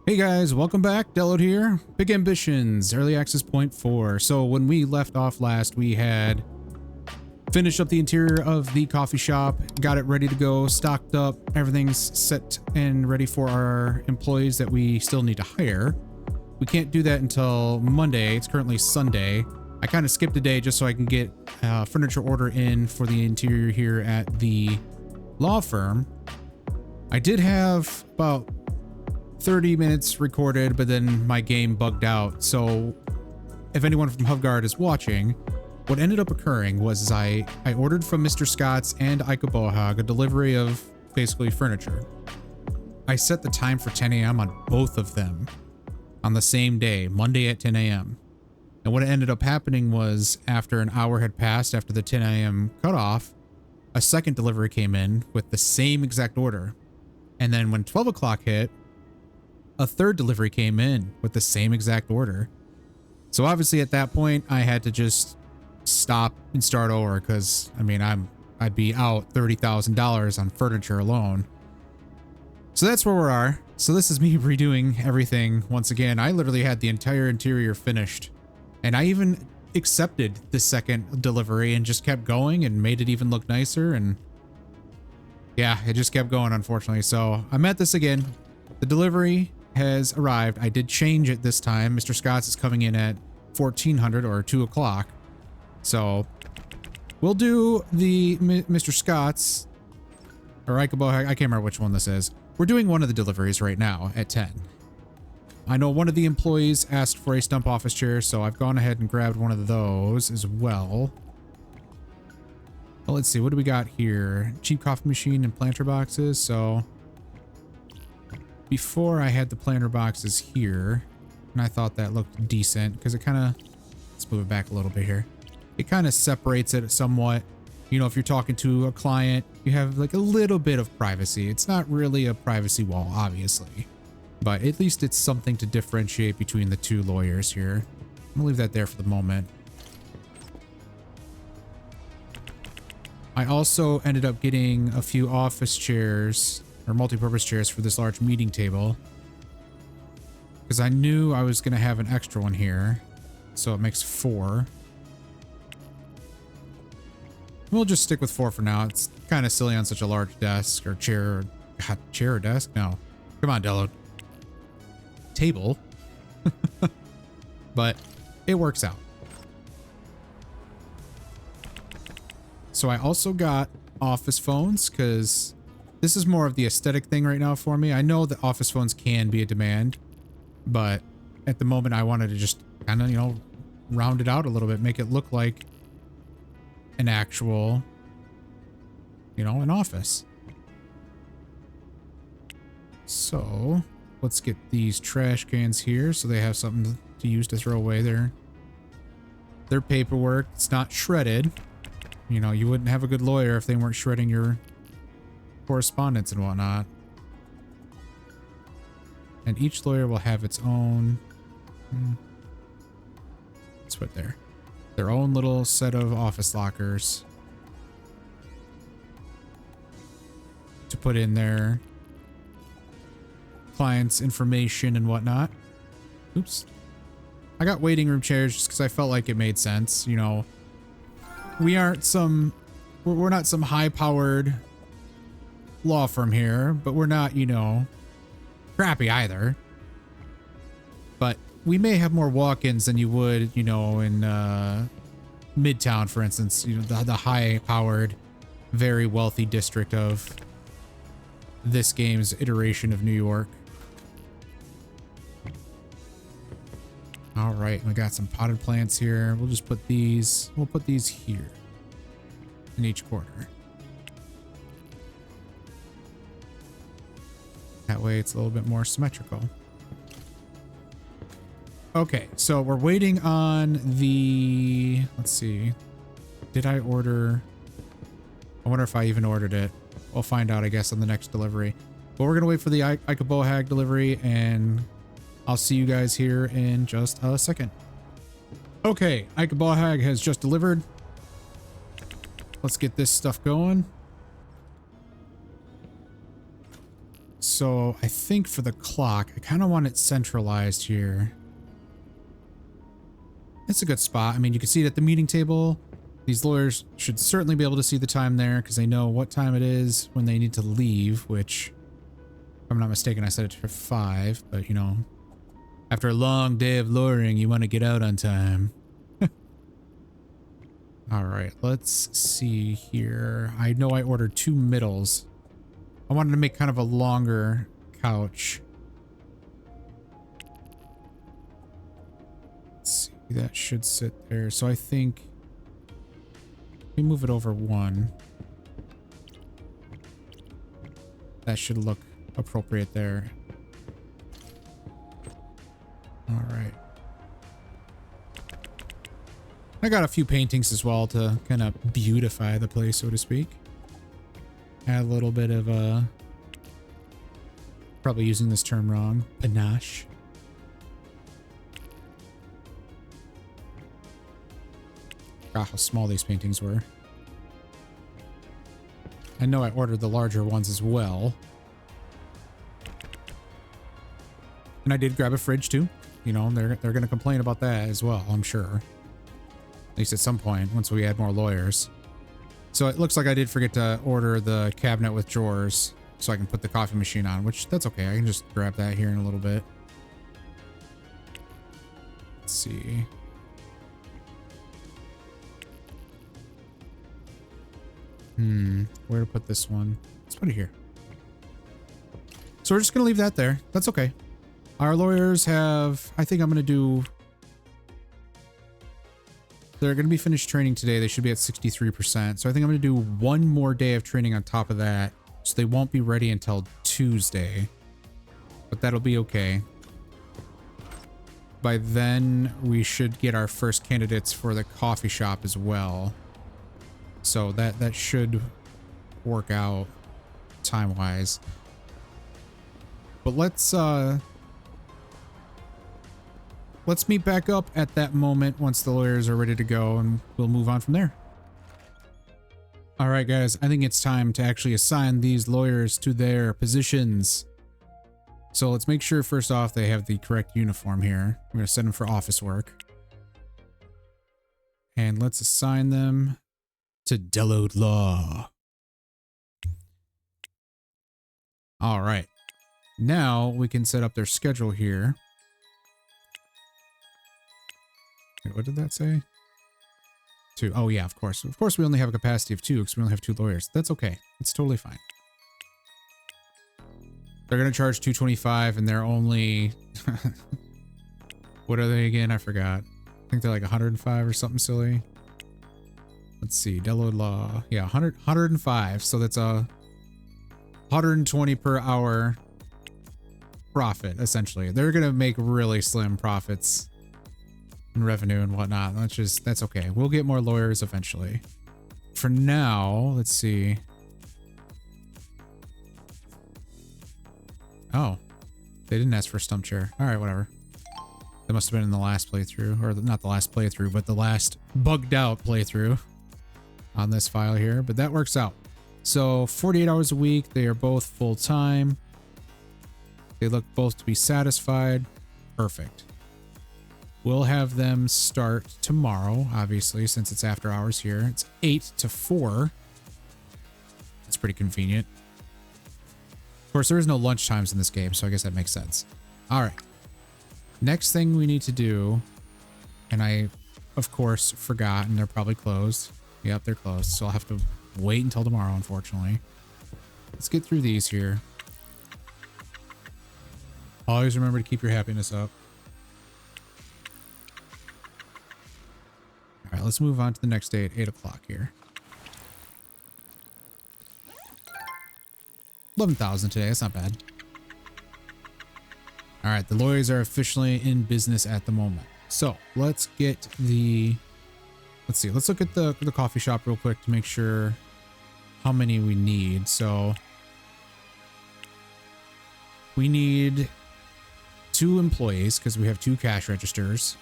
Hey guys, welcome back. Delod here. Big Ambitions, Early Access Point 4. So when we left off last, we had finished up the interior of the coffee shop, got it ready to go, stocked up, everything's set and ready for our employees that we still need to hire. We can't do that until Monday. It's currently Sunday. I kind of skipped a day just so I can get furniture order in for the interior here at the law firm. I did have about 30 minutes recorded, but then my game bugged out. So if anyone from HubGuard is watching, what ended up occurring was I ordered from Mr. Scott's and Ikabohag a delivery of basically furniture. I set the time for 10 a.m. on both of them on the same day, Monday at 10 a.m. And what ended up happening was after an hour had passed after the 10 a.m. cutoff, a second delivery came in with the same exact order. And then when 12 o'clock hit, a third delivery came in with the same exact order. So obviously at that point I had to just stop and start over because I mean I'd be out $30,000 on furniture alone. So that's where we are. So this is me redoing everything once again. I literally had the entire interior finished and I even accepted the second delivery and just kept going and made it even look nicer, and yeah, it just kept going unfortunately. So I'm at this again. The delivery has arrived. I did change it this time. Mr. Scott's is coming in at 1400 or 2 o'clock. So we'll do the Mr. Scott's or Ikabohag. I can't remember which one this is. We're doing one of the deliveries right now at 10. I know one of the employees asked for a stump office chair, so I've gone ahead and grabbed one of those as well. Well, let's see. What do we got here? Cheap coffee machine and planter boxes. So before I had the planter boxes here, and I thought that looked decent because it kind of, let's move it back a little bit here. It kind of separates it somewhat. You know, if you're talking to a client, you have like a little bit of privacy. It's not really a privacy wall, obviously, but at least it's something to differentiate between the two lawyers here. I'm gonna leave that there for the moment. I also ended up getting a few office chairs or multi-purpose chairs for this large meeting table because I knew I was going to have an extra one here, so it makes 4. We'll just stick with 4 for now. It's kind of silly on such a large desk or chair. God, chair or desk? No. Come on, Delod. Table. But it works out. So I also got office phones because this is more of the aesthetic thing right now for me. I know that office phones can be a demand, but at the moment I wanted to just kind of, you know, round it out a little bit, make it look like an actual, you know, an office. So let's get these trash cans here so they have something to use to throw away their paperwork. It's not shredded. You know, you wouldn't have a good lawyer if they weren't shredding your correspondence and whatnot. And each lawyer will have its own, let's put their own little set of office lockers to put in their clients' information and whatnot. Oops. I got waiting room chairs just because I felt like it made sense. You know, we're not some high-powered law firm here, but we're not, you know, crappy either. But we may have more walk-ins than you would, you know, in Midtown, for instance, you know, the high-powered, very wealthy district of this game's iteration of New York. All right, we got some potted plants here. We'll just put these, we'll put these here in each corner. That way it's a little bit more symmetrical. Okay, so we're waiting on the, let's see. Did I order? I wonder if I even ordered it. We'll find out, I guess, on the next delivery. But we're gonna wait for the Ikabohag delivery, and I'll see you guys here in just a second. Okay, Ikabohag has just delivered. Let's get this stuff going. So I think for the clock, I kind of want it centralized here. It's a good spot. I mean, you can see it at the meeting table. These lawyers should certainly be able to see the time there because they know what time it is when they need to leave, which, if I'm not mistaken, I set it for 5, but you know, after a long day of lawyering, you want to get out on time. All right, let's see here. I know I ordered 2 middles. I wanted to make kind of a longer couch. Let's see, that should sit there. So I think we move it over 1. That should look appropriate there. All right. I got a few paintings as well to kind of beautify the place, so to speak. Add a little bit of probably using this term wrong, panache. Forgot how small these paintings were. I know I ordered the larger ones as well. And I did grab a fridge too. You know, they're going to complain about that as well, I'm sure. At least at some point, once we add more lawyers. So it looks like I did forget to order the cabinet with drawers so I can put the coffee machine on, which that's okay. I can just grab that here in a little bit. Let's see. Where to put this one? Let's put it here. So we're just going to leave that there. That's okay. Our lawyers have, I think I'm going to do, they're going to be finished training today. They should be at 63%. So I think I'm going to do 1 more day of training on top of that. So they won't be ready until Tuesday, but that'll be okay. By then we should get our first candidates for the coffee shop as well. So that should work out time-wise. But let's meet back up at that moment once the lawyers are ready to go, and we'll move on from there. All right, guys, I think it's time to actually assign these lawyers to their positions. So let's make sure first off they have the correct uniform here. I'm going to send them for office work. And let's assign them to Deload Law. All right. Now we can set up their schedule here. Wait, what did that say? 2. Oh yeah, of course. Of course we only have a capacity of 2 because we only have 2 lawyers. That's okay. It's totally fine. They're going to charge $225 and they're only... What are they again? I forgot. I think they're like 105 or something silly. Let's see. Deload Law. Yeah, 105. So that's a 120 per hour profit, essentially. They're going to make really slim profits in revenue and whatnot. That's okay. We'll get more lawyers eventually. For now, let's see. Oh, they didn't ask for a stump chair. All right, whatever. That must have been in the last playthrough, or not the last playthrough, but the last bugged out playthrough on this file here, but that works out. So 48 hours a week. They are both full time. They look both to be satisfied. Perfect. We'll have them start tomorrow, obviously, since it's after hours here. It's 8 to 4. That's pretty convenient. Of course, there is no lunch times in this game, so I guess that makes sense. All right. Next thing we need to do, and I, of course, forgot, and they're probably closed. Yep, they're closed, so I'll have to wait until tomorrow, unfortunately. Let's get through these here. Always remember to keep your happiness up. All right, let's move on to the next day at 8 o'clock here. 11,000 today. That's not bad. All right, the lawyers are officially in business at the moment. So let's get the... Let's see. Let's look at the coffee shop real quick to make sure how many we need. So we need 2 employees because we have 2 cash registers.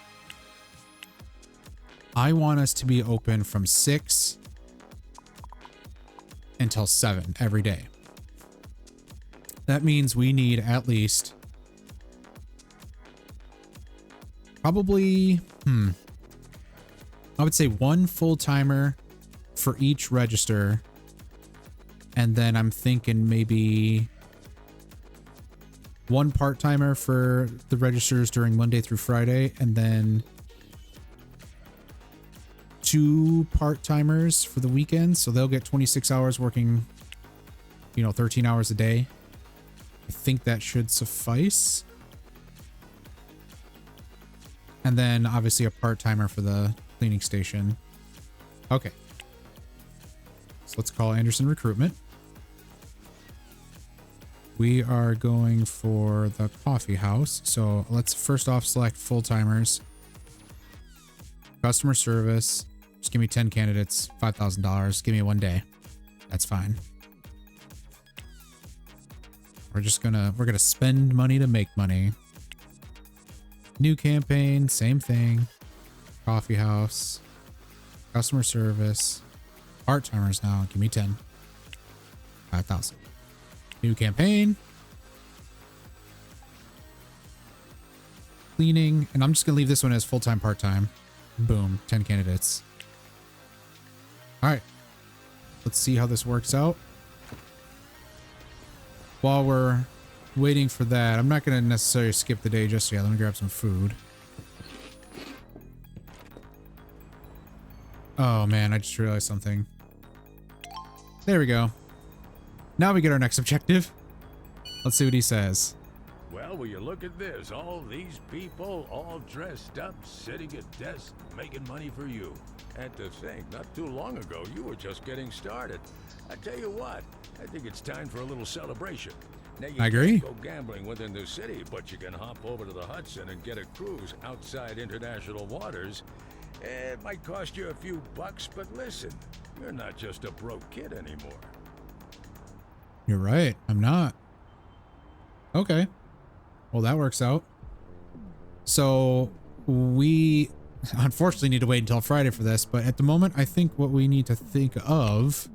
I want us to be open from 6 until 7 every day. That means we need at least probably, I would say one full-timer for each register. And then I'm thinking maybe one part-timer for the registers during Monday through Friday, and then 2 part-timers for the weekends. So they'll get 26 hours working, 13 hours a day. I think that should suffice. And then obviously a part-timer for the cleaning station. Okay. So let's call Anderson Recruitment. We are going for the coffee house. So let's first off select full-timers. Customer service. Just give me 10 candidates, $5,000. Give me 1 day. That's fine. We're gonna spend money to make money. New campaign, same thing. Coffee house. Customer service. Part-timers now. Give me 10. 5,000. New campaign. Cleaning. And I'm just going to leave this one as full-time, part-time. Boom. 10 candidates. All right. Let's see how this works out. While we're waiting for that, I'm not going to necessarily skip the day just yet. Let me grab some food. Oh, man. I just realized something. There we go. Now we get our next objective. Let's see what he says. Well, will you look at this? All these people all dressed up, sitting at desks, making money for you. And to think, not too long ago, you were just getting started. I tell you what, I think it's time for a little celebration. Now, you I agree. can't go gambling within the city, but you can hop over to the Hudson and get a cruise outside international waters. It might cost you a few bucks, but listen, you're not just a broke kid anymore. You're right. I'm not. Okay. Well, that works out. So we unfortunately need to wait until Friday for this, but at the moment, I think what we need to think of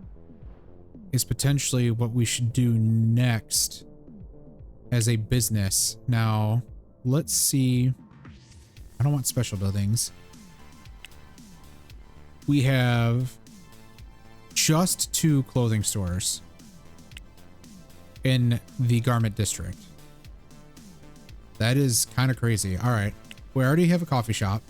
is potentially what we should do next as a business. Now, let's see. I don't want special buildings. We have just 2 clothing stores in the garment district. That is kind of crazy. All right. We already have a coffee shop.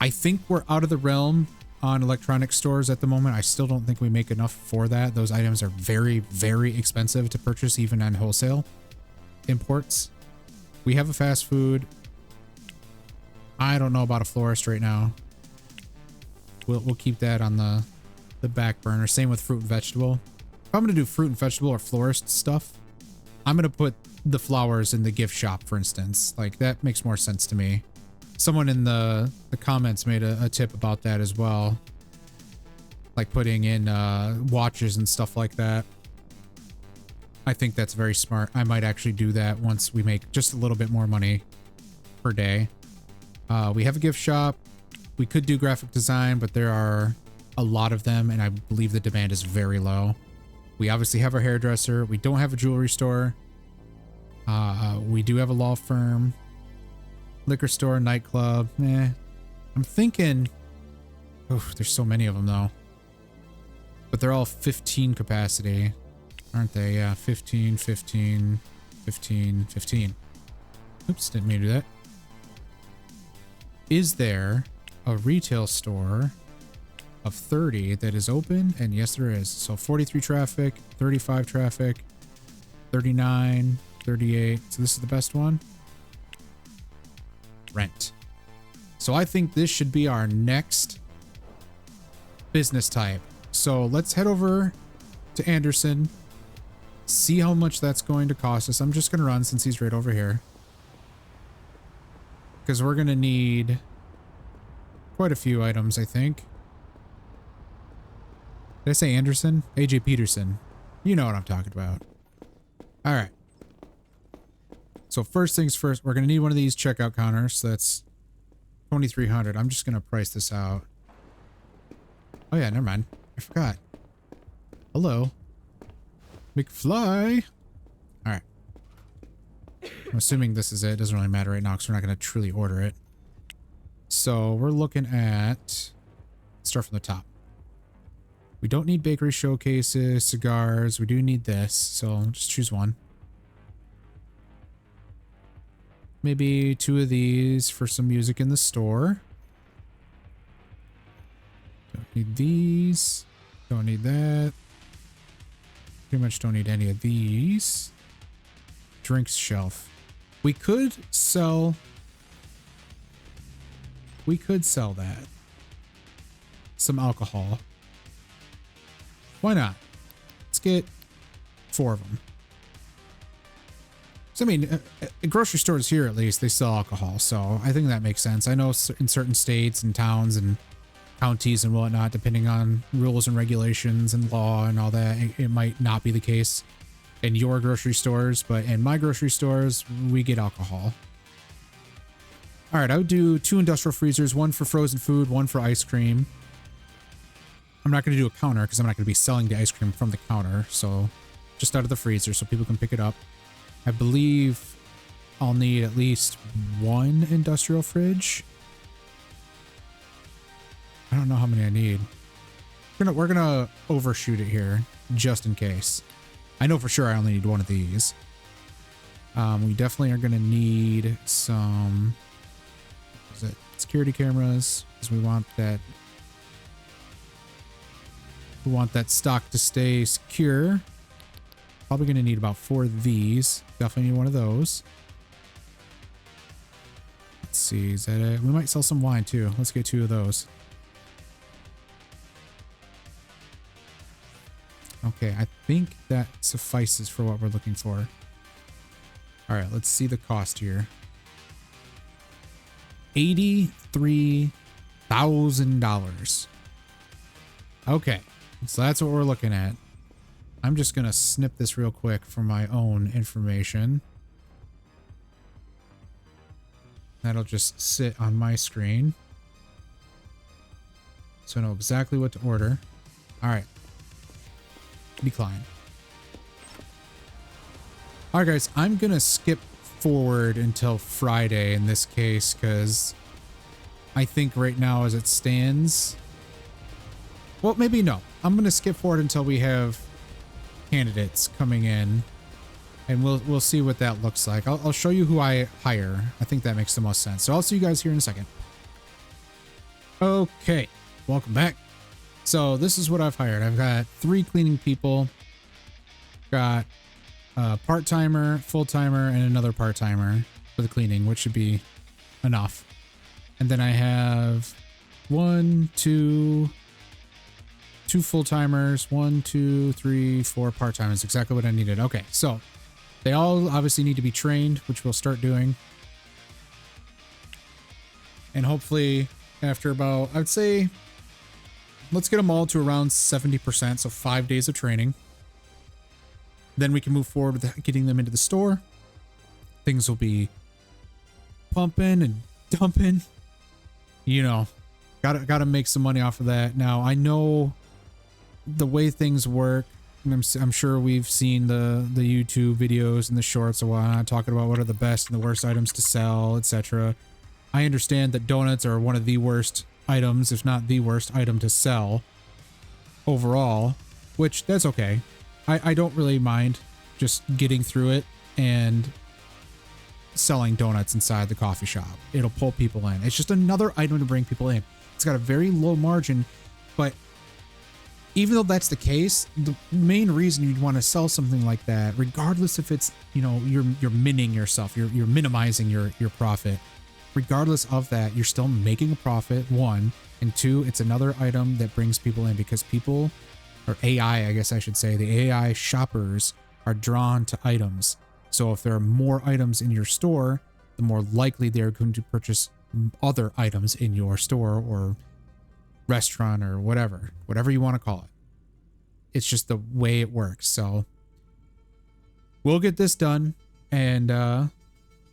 I think we're out of the realm on electronic stores at the moment. I still don't think we make enough for that. Those items are very, very expensive to purchase, even on wholesale imports. We have a fast food. I don't know about a florist right now. We'll keep that on the back burner. Same with fruit and vegetable. If I'm going to do fruit and vegetable or florist stuff, I'm going to put the flowers in the gift shop, for instance. Like, that makes more sense to me. Someone in the comments made a tip about that as well. Like putting in watches and stuff like that. I think that's very smart. I might actually do that once we make just a little bit more money per day. We have a gift shop. We could do graphic design, but there are a lot of them, and I believe the demand is very low. We obviously have our hairdresser. We don't have a jewelry store. We do have a law firm. Liquor store, nightclub. I'm thinking... Oh, there's so many of them, though. But they're all 15 capacity, aren't they? Yeah, 15, 15, 15, 15. Oops, didn't mean to do that. Is there a retail store of 30 that is open? And yes, there is. So 43 traffic, 35 traffic, 39, 38. So this is the best one. Rent. So I think this should be our next business type. So let's head over to Anderson, see how much that's going to cost us. I'm just going to run since he's right over here, because we're going to need quite a few items, I think. Did I say Anderson? AJ Peterson. You know what I'm talking about. All right. So first things first, we're going to need one of these checkout counters. So that's 2,300. I'm just going to price this out. Oh yeah, never mind. I forgot. Hello. McFly. I'm assuming this is it. It doesn't really matter right now because we're not going to truly order it. So we're looking at, let's start from the top. We don't need bakery showcases, cigars. We do need this. So just choose one. Maybe 2 of these for some music in the store. Don't need these. Don't need that. Pretty much don't need any of these. Drinks shelf. We could sell that. Some alcohol. Why not? Let's get 4 of them. So, I mean, at grocery stores here, at least, they sell alcohol. So I think that makes sense. I know in certain states and towns and counties and whatnot, depending on rules and regulations and law and all that, it might not be the case in your grocery stores. But in my grocery stores, we get alcohol. All right, I would do 2 industrial freezers, 1 for frozen food, 1 for ice cream. I'm not going to do a counter because I'm not going to be selling the ice cream from the counter. So just out of the freezer so people can pick it up. I believe I'll need at least 1 industrial fridge. I don't know how many I need. We're gonna overshoot it here just in case. I know for sure I only need 1 of these. We definitely are gonna need some, what is it, security cameras, because we want that. We want that stock to stay secure. Probably going to need about 4 of these. Definitely need 1 of those. Let's see. Is that it? We might sell some wine too. Let's get 2 of those. Okay. I think that suffices for what we're looking for. All right. Let's see the cost here. $83,000. Okay. So that's what we're looking at. I'm just going to snip this real quick for my own information. That'll just sit on my screen. So I know exactly what to order. All right. Decline. All right, guys, I'm going to skip forward until Friday in this case because I think right now as it stands, well, maybe no. I'm going to skip forward until we have candidates coming in and we'll see what that looks like. I'll show you who I hire. I think that makes the most sense. So I'll see you guys here in a second. Okay, welcome back. So this is what I've hired. I've got 3 cleaning people, got a part-timer, full-timer, and another part-timer for the cleaning, which should be enough. And then I have 2 full-timers, 1, 2, 3, 4 part-timers, exactly what I needed. Okay, so they all obviously need to be trained, which we'll start doing. And hopefully after about, I'd say, let's get them all to around 70%, so 5 days of training. Then we can move forward with getting them into the store. Things will be pumping and dumping. You know, gotta make some money off of that. Now, I know the way things work, and I'm sure we've seen the YouTube videos and the shorts a while talking about what are the best and the worst items to sell, etc. I understand that donuts are one of the worst items, if not the worst item to sell overall, which that's okay. I don't really mind just getting through it and selling donuts inside the coffee shop. It'll pull people in. It's just another item to bring people in. It's got a very low margin, but even though that's the case, the main reason you'd want to sell something like that, regardless if it's, you know, you're minning yourself, you're minimizing your profit, regardless of that, you're still making a profit, 1, and 2, it's another item that brings people in because people, or AI, I guess I should say, the AI shoppers are drawn to items. So if there are more items in your store, the more likely they're going to purchase other items in your store or restaurant or whatever you want to call it. It's just the way it works. So we'll get this done and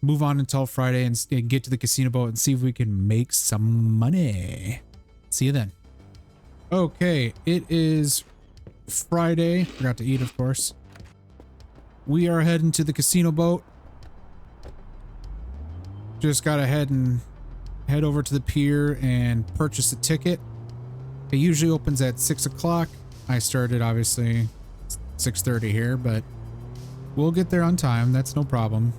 move on until Friday and get to the casino boat and see if we can make some money. See you then. Okay, it is Friday. Forgot to eat, of course. We are heading to the casino boat. just gotta head over to the pier and purchase a ticket. It usually opens at 6 o'clock. I started obviously 6:30 here, but we'll get there on time. That's no problem.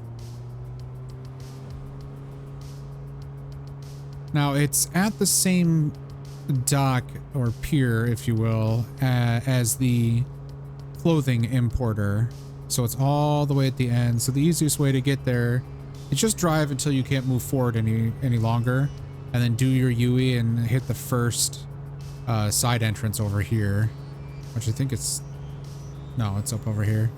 Now it's at the same dock or pier, if you will, as the clothing importer. So it's all the way at the end. So the easiest way to get there is just drive until you can't move forward any longer, and then do your UE and hit the first side entrance over here, which I think it's up over here.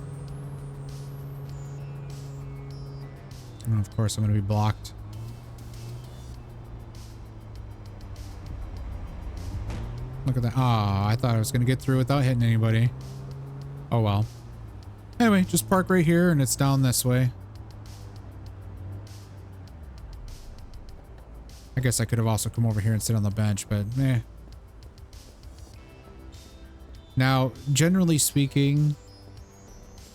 And of course I'm going to be blocked. Look at that. Ah, I thought I was going to get through without hitting anybody. Oh well. Anyway, just park right here and it's down this way. I guess I could have also come over here and sit on the bench, but eh. Now, generally speaking,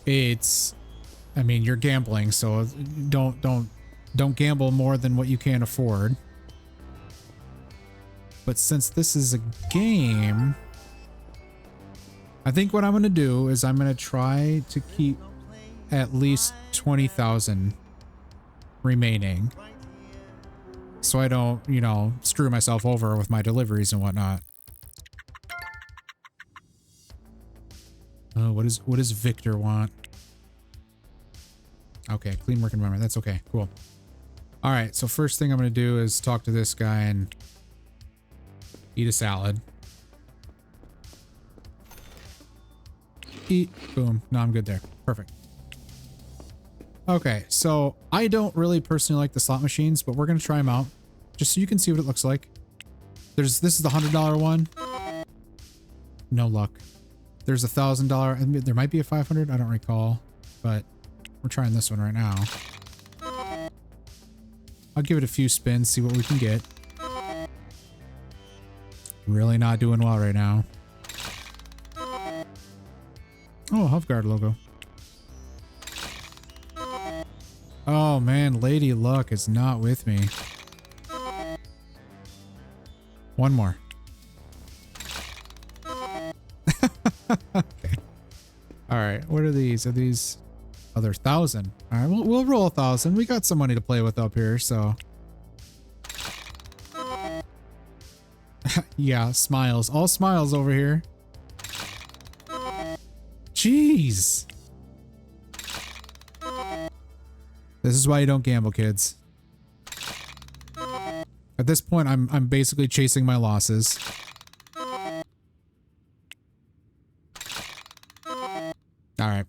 I mean, you're gambling, so don't gamble more than what you can afford. But since this is a game, I think what I'm going to do is I'm going to try to keep at least 20,000 remaining, so I don't, you know, screw myself over with my deliveries and whatnot. Oh, what does Victor want? Okay, clean work environment. That's okay. Cool. All right, so first thing I'm going to do is talk to this guy and eat a salad. Eat. Boom. No, I'm good there. Perfect. Okay, so I don't really personally like the slot machines, but we're going to try them out just so you can see what it looks like. This is the $100 one. No luck. There's $1,000. I mean, there might be a 500. I don't recall, but we're trying this one right now. I'll give it a few spins, see what we can get. Really not doing well right now. Oh, Huffguard logo. Oh man, Lady Luck is not with me. One more. Okay. All right, what are these? Are these other 1,000? All right, we'll roll 1,000. We got some money to play with up here, so. Yeah, smiles. All smiles over here. Jeez. This is why you don't gamble, kids. At this point, I'm basically chasing my losses. All right.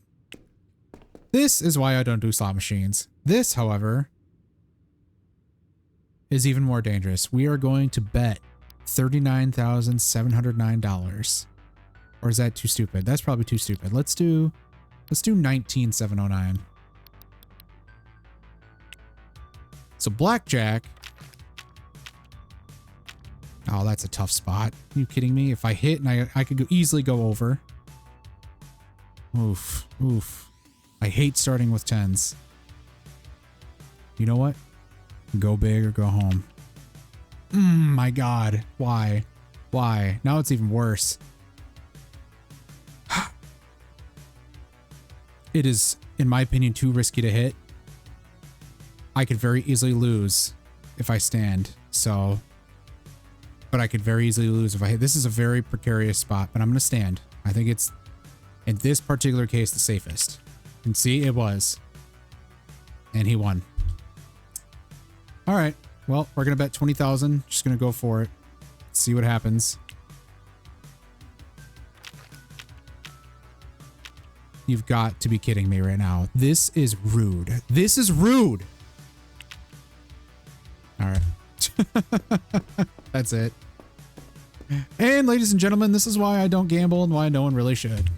This is why I don't do slot machines. This, however, is even more dangerous. We are going to bet $39,709. Or is that too stupid? That's probably too stupid. Let's do 19,709. So blackjack. Oh, that's a tough spot. Are you kidding me? If I hit and I could easily go over. Oof. Oof. I hate starting with 10s. You know what? Go big or go home. My God. Why? Why? Now it's even worse. It is, in my opinion, too risky to hit. I could very easily lose if I stand, so. But I could very easily lose if I hit. This is a very precarious spot, but I'm going to stand. I think it's, in this particular case, the safest. And see, it was. And he won. All right. Well, we're going to bet 20,000. Just going to go for it. See what happens. You've got to be kidding me right now. This is rude. This is rude. All right. That's it. And ladies and gentlemen, this is why I don't gamble and why no one really should.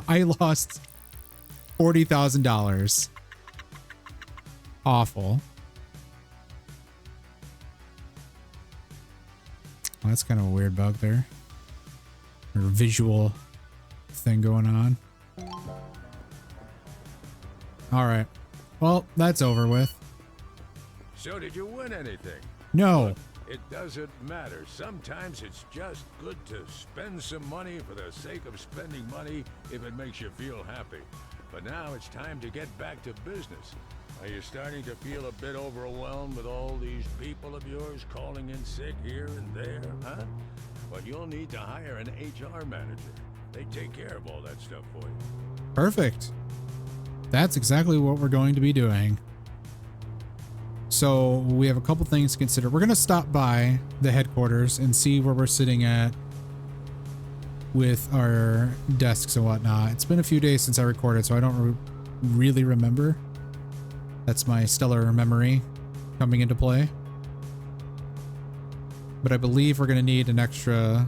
I lost $40,000. Awful. Well, that's kind of a weird bug there. Or visual thing going on. All right. Well, that's over with. So did you win anything? No. It doesn't matter. Sometimes it's just good to spend some money for the sake of spending money if it makes you feel happy. But now it's time to get back to business. Are you starting to feel a bit overwhelmed with all these people of yours calling in sick here and there, huh? Well, you'll need to hire an HR manager. They take care of all that stuff for you. Perfect. That's exactly what we're going to be doing. So we have a couple things to consider. We're going to stop by the headquarters and see where we're sitting at with our desks and whatnot. It's been a few days since I recorded, so I don't really remember. That's my stellar memory coming into play. But I believe we're going to need an extra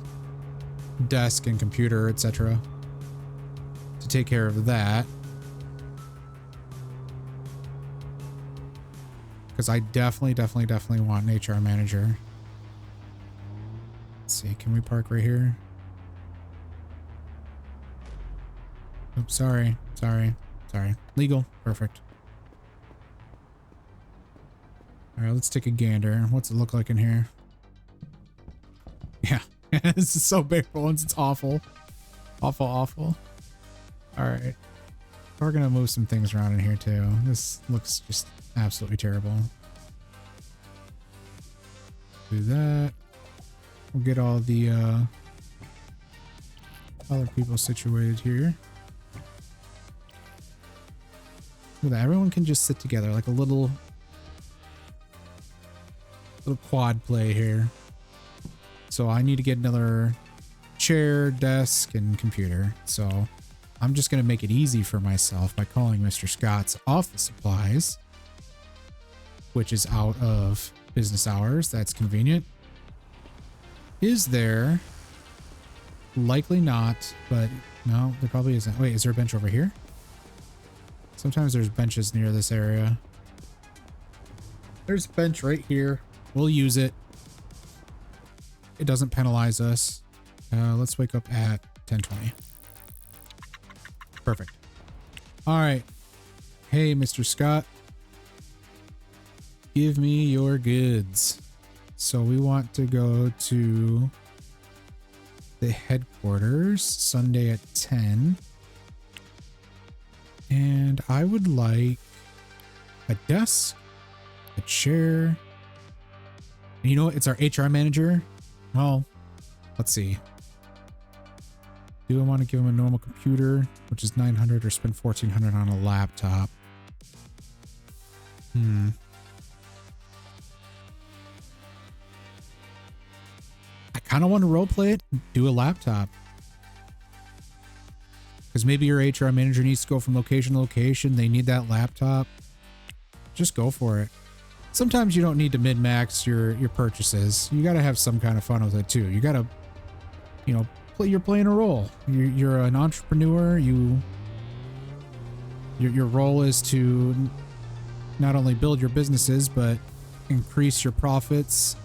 desk and computer, etc. to take care of that. Because I definitely want an HR manager. Let's see, can we park right here? Oops, sorry. Legal, perfect. All right, let's take a gander. What's it look like in here? Yeah, this is so bare bones. It's awful. Awful. All right. We're going to move some things around in here too. This looks just absolutely terrible. Do that. We'll get all the other people situated here. Look at that. Everyone can just sit together like a little quad play here. So I need to get another chair, desk, and computer. So I'm just going to make it easy for myself by calling Mr. Scott's office supplies, which is out of business hours. That's convenient. Is there? Likely not, but no, there probably isn't. Wait, is there a bench over here? Sometimes there's benches near this area. There's a bench right here. We'll use it. It doesn't penalize us. Let's wake up at 10:20. Perfect. All right. Hey, Mr. Scott. Give me your goods. So we want to go to the headquarters Sunday at 10. And I would like a desk, a chair. And you know what? It's our HR manager. Well, let's see. Do I want to give him a normal computer, which is 900, or spend 1400 on a laptop? I kind of want to roleplay it and do a laptop. Because maybe your HR manager needs to go from location to location. They need that laptop. Just go for it. Sometimes you don't need to min-max your purchases. You got to have some kind of fun with it too. You got to, you know, you're playing a role. You're an entrepreneur. Your role is to not only build your businesses, but increase your profits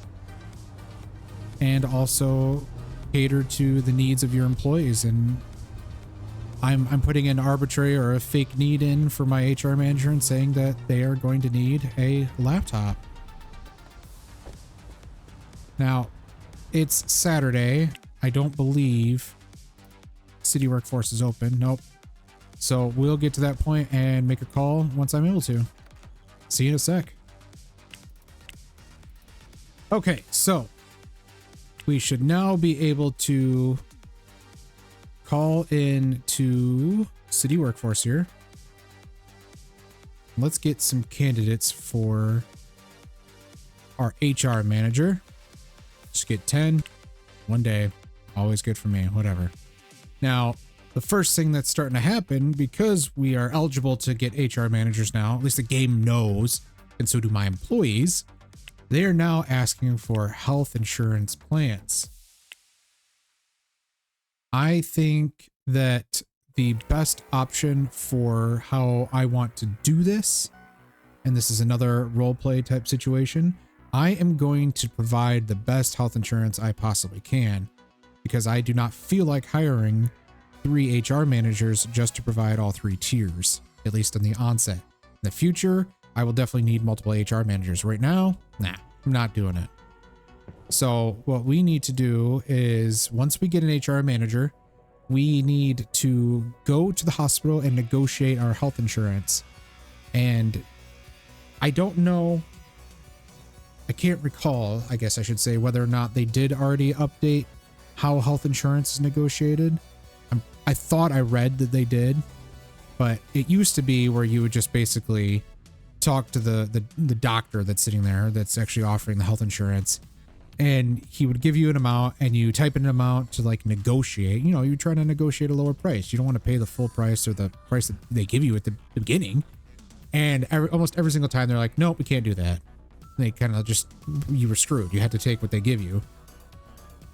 and also cater to the needs of your employees. And I'm putting an arbitrary or a fake need in for my HR manager and saying that they are going to need a laptop. Now, it's Saturday. I don't believe City Workforce is open. Nope. So we'll get to that point and make a call once I'm able to. See you in a sec. Okay, so we should now be able to call in to City Workforce here. Let's get some candidates for our HR manager. Just get 10 one day. Always good for me, whatever. Now, the first thing that's starting to happen, because we are eligible to get HR managers now, at least the game knows, and so do my employees, they are now asking for health insurance plans. I think that the best option for how I want to do this, and this is another roleplay type situation, I am going to provide the best health insurance I possibly can, because I do not feel like hiring 3 HR managers just to provide all 3 tiers, at least in the onset. the future, I will definitely need multiple HR managers. Right now, nah, I'm not doing it. So what we need to do is once we get an HR manager, we need to go to the hospital and negotiate our health insurance. And I don't know, I can't recall, I guess I should say, whether or not they did already update how health insurance is negotiated. I thought I read that they did, but it used to be where you would just basically talk to the doctor that's sitting there that's actually offering the health insurance, and he would give you an amount and you type in an amount to like negotiate. You know, you're trying to negotiate a lower price. You don't want to pay the full price or the price that they give you at the beginning. And almost every single time they're like, nope, we can't do that. They kind of just, you were screwed. You had to take what they give you.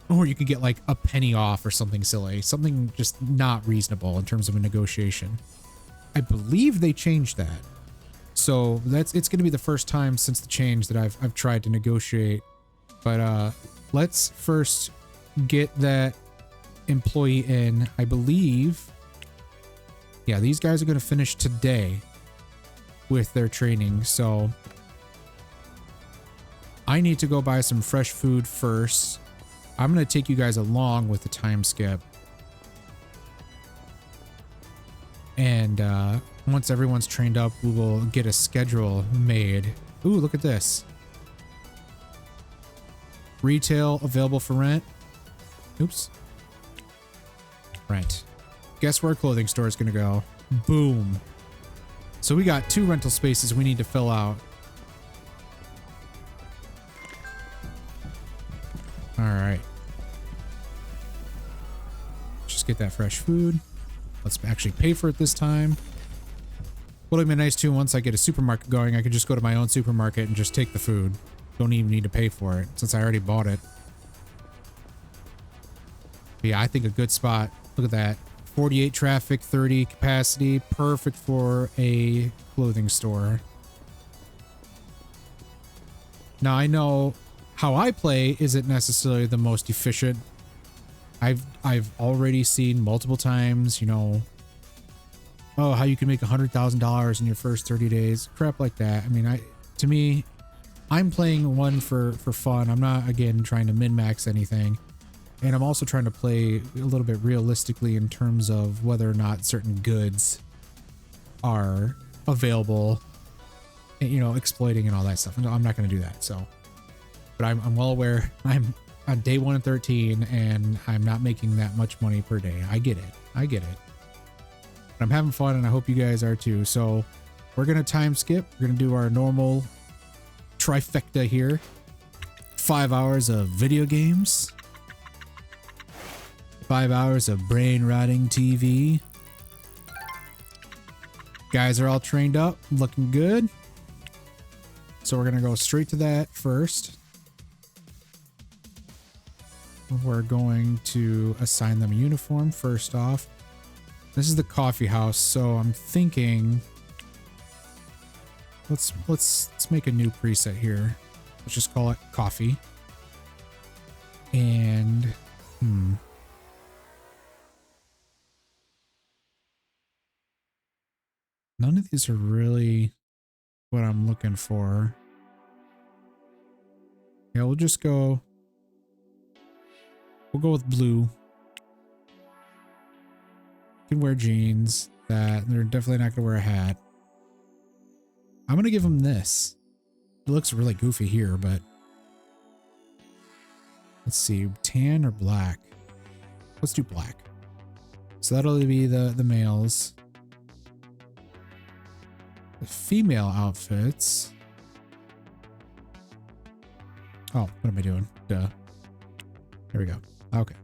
Or you could get like a penny off or something silly, something just not reasonable in terms of a negotiation. I believe they changed that. So it's going to be the first time since the change that I've tried to negotiate. But let's first get that employee in. I believe, yeah, these guys are going to finish today with their training. So I need to go buy some fresh food first. I'm going to take you guys along with the time skip. And once everyone's trained up, we will get a schedule made. Ooh, look at this. Retail available for rent. Oops. Rent. Guess where clothing store is going to go? Boom. So we got 2 rental spaces we need to fill out. All right. Just get that fresh food. Let's actually pay for it this time. What'll be nice too, once I get a supermarket going, I could just go to my own supermarket and just take the food. Don't even need to pay for it since I already bought it. But yeah, I think a good spot. Look at that. 48 traffic, 30 capacity. Perfect for a clothing store. Now I know how I play isn't necessarily the most efficient. I've already seen multiple times, you know, oh, how you can make $100,000 in your first 30 days, crap like that. I mean, to me, I'm playing one for fun. I'm not, again, trying to min-max anything. And I'm also trying to play a little bit realistically in terms of whether or not certain goods are available, and, you know, exploiting and all that stuff. I'm not going to do that. So, but I'm well aware I'm on day 1 and 13 and I'm not making that much money per day. I get it. I get it. But I'm having fun and I hope you guys are too. So we're going to time skip. We're going to do our normal trifecta here. 5 hours of video games. 5 hours of brain rotting TV. Guys are all trained up, looking good. So we're going to go straight to that first. We're going to assign them a uniform first off. This is the coffee house, so I'm thinking let's make a new preset here. Let's just call it coffee. And none of these are really what I'm looking for. Yeah, we'll just go. We'll go with blue. Can wear jeans. That they're definitely not gonna wear a hat. I'm gonna give them this. It looks really goofy here, but let's see, tan or black. Let's do black. So that'll be the males. The female outfits. Oh, what am I doing? Duh. Here we go. Okay.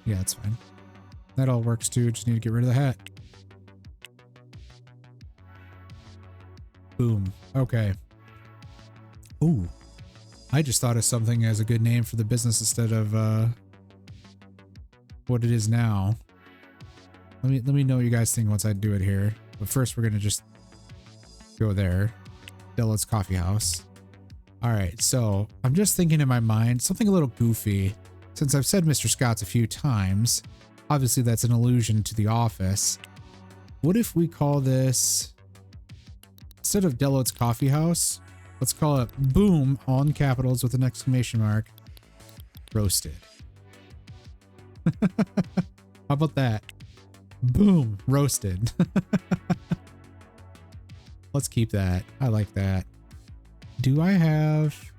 Yeah, that's fine. That all works too. Just need to get rid of the hat. Boom. Okay. Ooh. I just thought of something as a good name for the business instead of what it is now. Let me know what you guys think once I do it here. But first we're gonna just go there. Della's Coffee House. All right, so I'm just thinking in my mind something a little goofy. since I've said Mr. Scott's a few times, obviously that's an allusion to the office. What if we call this, instead of Deloat's Coffee House, let's call it Boom, all in capitals with an exclamation mark, Roasted. How about that? Boom, Roasted. Let's keep that. I like that. Do I have...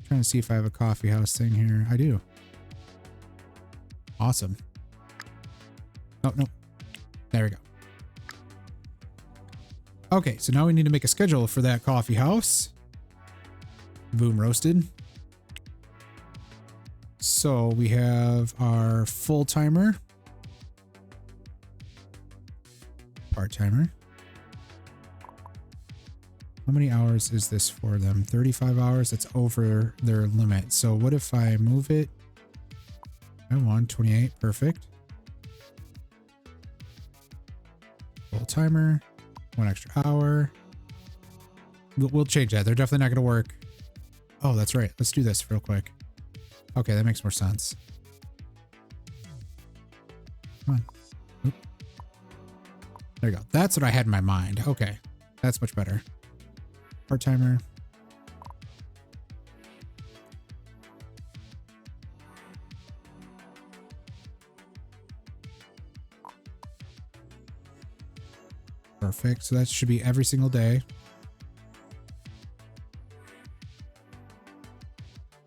trying to see if I have a coffee house thing here. I do. Awesome. Oh, no. There we go. Okay, so now we need to make a schedule for that coffee house. Boom, Roasted. So we have our full timer, part timer. How many hours is this for them? 35 hours. That's over their limit. So what if I move it? I want 28. Perfect. Full timer. 1 extra hour. We'll change that. They're definitely not going to work. Oh, that's right. Let's do this real quick. Okay, that makes more sense. Come on. Oop. There you go. That's what I had in my mind. Okay, that's much better. Part timer. Perfect. So that should be every single day.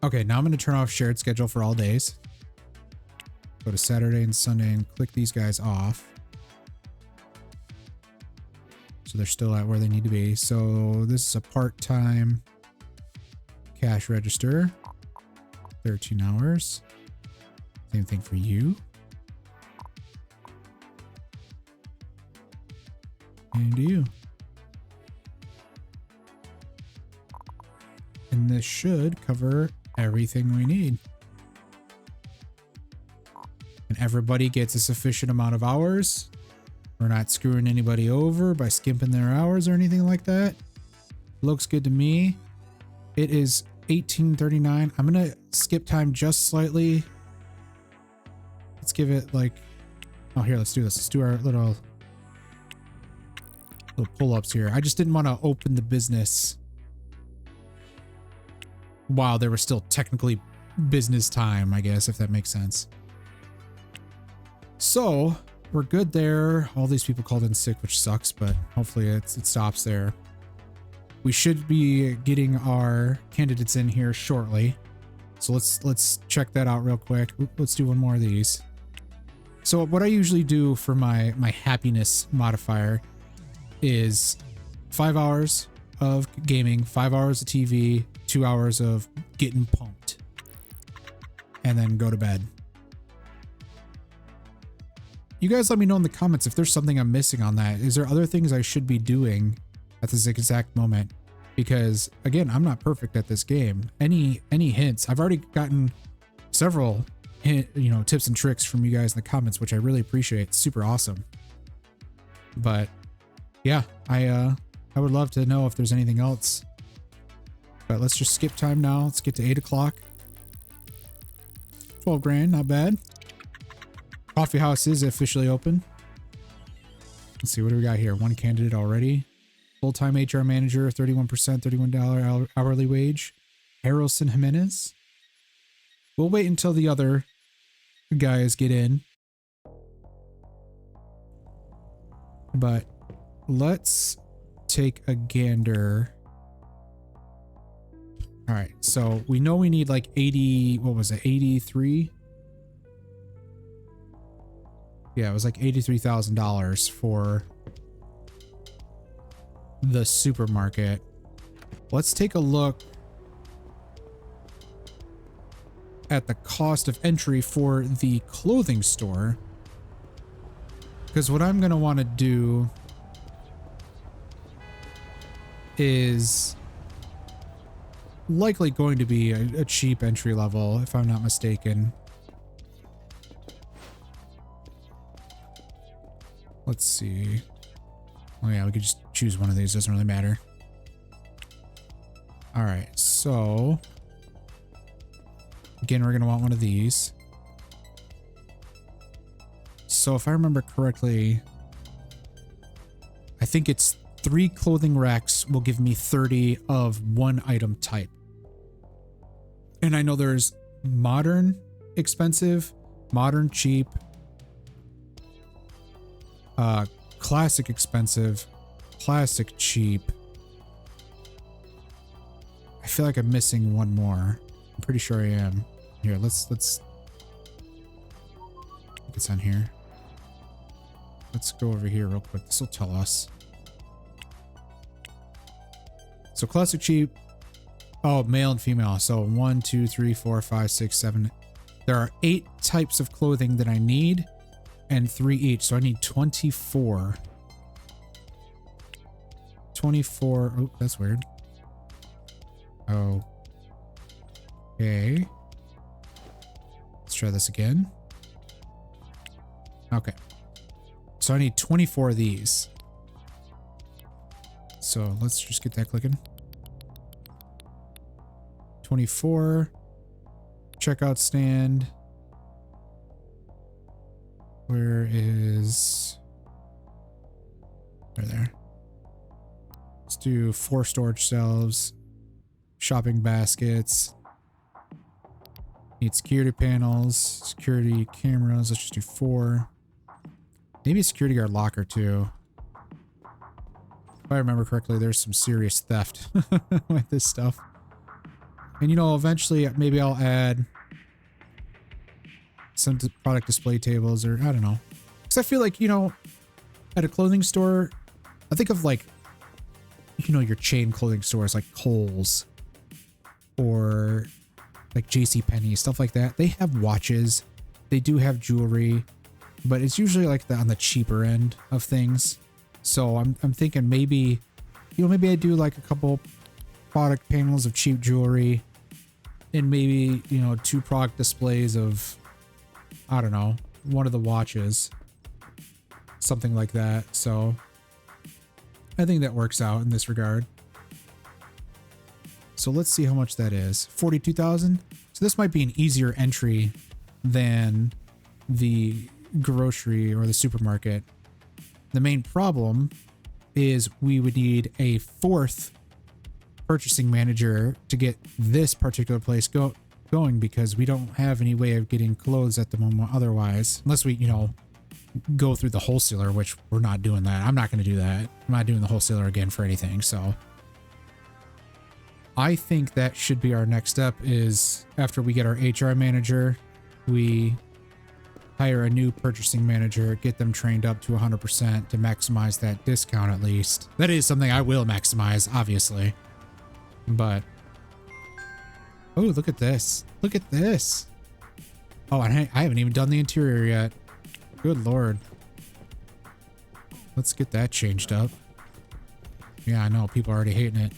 Okay, now I'm going to turn off shared schedule for all days. Go to Saturday and Sunday and click these guys off. So they're still at where they need to be. So this is a part-time cash register. 13 hours. Same thing for you. And you. And this should cover everything we need. And everybody gets a sufficient amount of hours. We're not screwing anybody over by skimping their hours or anything like that. Looks good to me. It is 18:39. I'm gonna skip time just slightly. Let's give it like, oh, here, let's do this. Let's do our little pull-ups here. I just didn't want to open the business while there was still technically business time, I guess, if that makes sense. So we're good there. All these people called in sick, which sucks, but hopefully it stops there. We should be getting our candidates in here shortly. So let's check that out real quick. Oop, let's do one more of these. So what I usually do for my happiness modifier is 5 hours of gaming, 5 hours of TV, 2 hours of getting pumped, and then go to bed. You guys let me know in the comments if there's something I'm missing on that. Is there other things I should be doing at this exact moment? Because again, I'm not perfect at this game. Any hints? I've already gotten several tips and tricks from you guys in the comments, which I really appreciate. It's super awesome. But yeah, I would love to know if there's anything else. But let's just skip time now. Let's get to 8 o'clock. 12 grand, not bad. Coffee house is officially open. Let's see, what do we got here? One candidate already. Full-time HR manager, 31%, $31 hourly wage. Harrelson Jimenez. We'll wait until the other guys get in. But let's take a gander. All right, so we know we need like 80, what was it, 83? Yeah, it was like $83,000 for the supermarket. Let's take a look at the cost of entry for the clothing store. Because what I'm going to want to do is likely going to be a cheap entry level, if I'm not mistaken. Let's see. Oh yeah, we could just choose one of these. Doesn't really matter. All right, so Again, we're going to want one of these. So if I remember correctly, I think it's 3 clothing racks will give me 30 of one item type. And I know there's modern expensive, modern cheap, classic expensive, classic cheap. I feel like I'm missing one more. I'm pretty sure I am. Here, let's it's on here. Let's go over here real quick. This will tell us. So classic cheap. Oh, male and female. So 1, 2, 3, 4, 5, 6, 7. There are 8 types of clothing that I need and 3 each. So I need 24. 24. Oh, that's weird. Oh. Okay. Let's try this again. Okay. So I need 24 of these. So let's just get that clicking. 24. Checkout stand. Where is... Right there. Let's do 4 storage shelves. Shopping baskets. Need security panels. Security cameras. Let's just do 4. Maybe a security guard locker too. If I remember correctly, there's some serious theft with this stuff. And you know, eventually maybe I'll add some product display tables, or I don't know. Because I feel like, you know, at a clothing store, I think of like, you know, your chain clothing stores like Kohl's or like JCPenney, stuff like that. They have watches. They do have jewelry, but it's usually like on the cheaper end of things. So I'm thinking maybe, you know, maybe I do like a couple product panels of cheap jewelry and maybe, you know, 2 product displays of, I don't know, one of the watches, something like that. So I think that works out in this regard. So let's see how much that is. 42,000. So this might be an easier entry than the grocery or the supermarket. The main problem is we would need a 4th purchasing manager to get this particular place going, because we don't have any way of getting clothes at the moment otherwise, unless we, you know, go through the wholesaler, which we're not doing that. I'm not going to do that. I'm not doing the wholesaler again for anything. So I think that should be our next step, is after we get our HR manager, we hire a new purchasing manager, get them trained up to 100% to maximize that discount at least. That is something I will maximize, obviously. But, oh, look at this. Look at this. Oh, and I haven't even done the interior yet. Good Lord. Let's get that changed up. Yeah, I know. People are already hating it.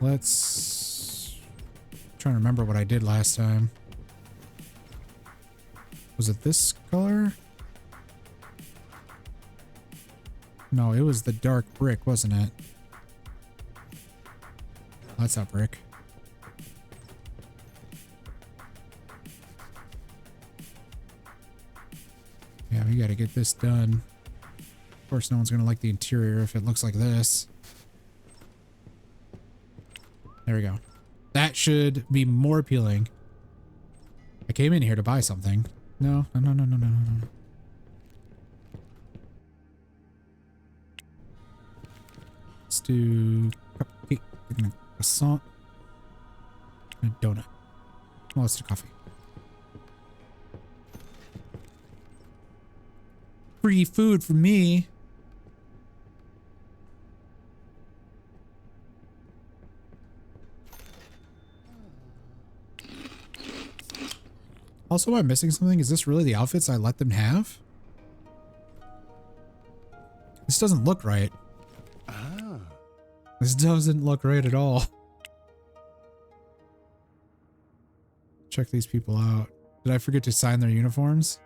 Let's... I'm trying to remember what I did last time. Was it this color? No, it was the dark brick, wasn't it? That's not brick. Yeah, we gotta get this done. Of course, no one's gonna like the interior if it looks like this. There we go. That should be more appealing. I came in here to buy something. No. Let's do cupcake, croissant, and a donut. Well, let's do coffee. Free food for me. Also, am I missing something? Is this really the outfits I let them have? This doesn't look right. Ah. This doesn't look right at all. Check these people out. Did I forget to sign their uniforms?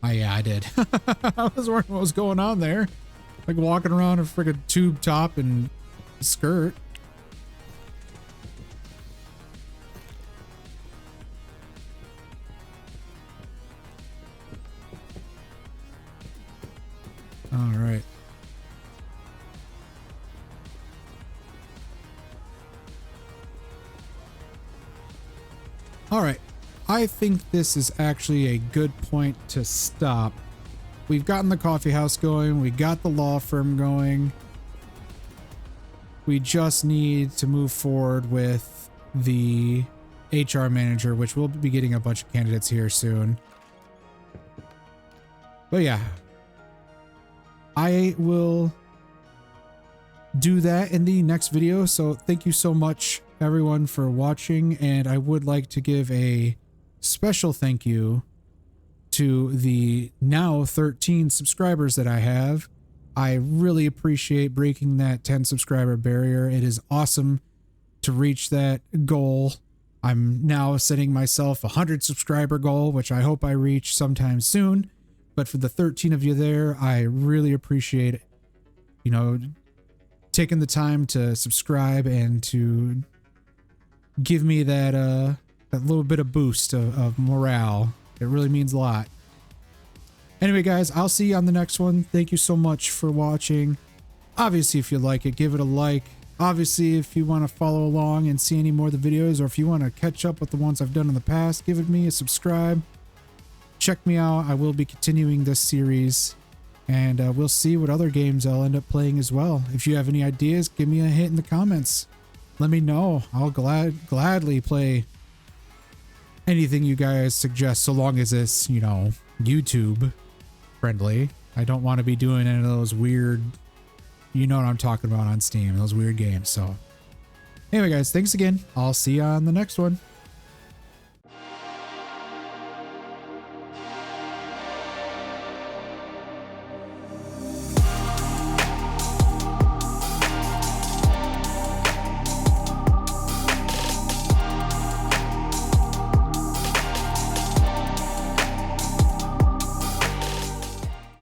Oh yeah, I did. I was wondering what was going on there. Like walking around a friggin' tube top and skirt. All right. All right. I think this is actually a good point to stop. We've gotten the coffee house going. We got the law firm going. We just need to move forward with the HR manager, which we'll be getting a bunch of candidates here soon. But yeah, I will do that in the next video. So thank you so much, everyone, for watching. And I would like to give a special thank you to the now 13 subscribers that I have. I really appreciate breaking that 10 subscriber barrier. It is awesome to reach that goal. I'm now setting myself a 100 subscriber goal, which I hope I reach sometime soon. But for the 13 of you there, I really appreciate it. You know, taking the time to subscribe and to give me that that little bit of boost of morale. It really means a lot. Anyway, guys, I'll see you on the next one. Thank you so much for watching. Obviously, if you like it, give it a like. Obviously, if you want to follow along and see any more of the videos, or if you want to catch up with the ones I've done in the past, give me a subscribe. Check me out. I will be continuing this series, and we'll see what other games I'll end up playing as well. If you have any ideas, give me a hit in the comments. Let me know. I'll gladly play anything you guys suggest, so long as it's, you know, YouTube friendly. I don't want to be doing any of those weird, you know what I'm talking about, on Steam, those weird games. So anyway, guys, thanks again. I'll see you on the next one.